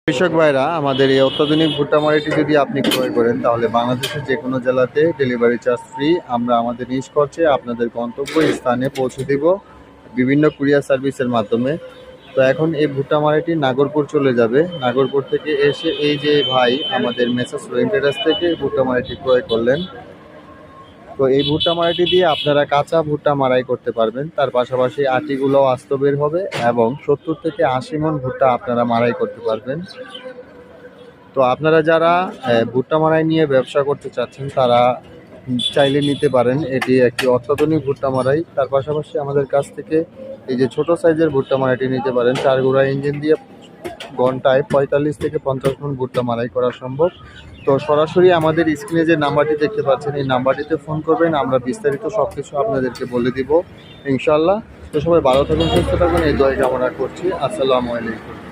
কৃষক ভাইরা, আমাদের এই অত্যাধুনিক ভুট্টা মাড়াইটি যদি আপনি ক্রয় করেন তাহলে বাংলাদেশের যে কোনো জেলাতে ডেলিভারি চার্জ ফ্রি। আমরা আমাদের নিজ খরচে আপনাদের গন্তব্য স্থানে পৌঁছে দিব বিভিন্ন কুরিয়ার সার্ভিসের মাধ্যমে। তো এখন এই ভুট্টা মাড়াইটি নাগরপুর চলে যাবে। নাগরপুর থেকে এসে এই যে ভাই আমাদের মেসার্স রহিম ট্রেডার্স থেকে ভুট্টা মাড়াইটি ক্রয় করলেন। তো এই ভুট্টা মাড়াইটি দিয়ে আপনারা কাঁচা ভুট্টা মাড়াই করতে পারবেন, তার পাশাপাশি আটিগুলোও আস্ত বের হবে এবং 70 থেকে 80 মণ ভুট্টা আপনারা মাড়াই করতে পারবেন। তো আপনারা যারা ভুট্টা মাড়াই নিয়ে ব্যবসা করতে চাচ্ছেন তারা চাইলে নিতে পারেন। এটি একটি অত্যাধুনিক ভুট্টা মাড়াই। তার পাশাপাশি আমাদের কাছ থেকে এই যে ছোট সাইজের ভুট্টা মাড়াইটি নিতে পারেন। 4 ঘোড়া ইঞ্জিন দিয়ে ঘন্টায় 45 থেকে 50 মণ ভুট্টা মাড়াই করা সম্ভব। তো সরাসরি আমাদের স্ক্রিনে যে নাম্বারটি দেখতে পাচ্ছেন এই নাম্বারটিতে ফোন করবেন, আমরা বিস্তারিত সব কিছু আপনাদেরকে বলে দিব ইনশাল্লাহ। তো সবাই ভালো থাকুন, সুস্থ থাকুন, এই দোয়াই কামনা করছি। আসসালামু আলাইকুম।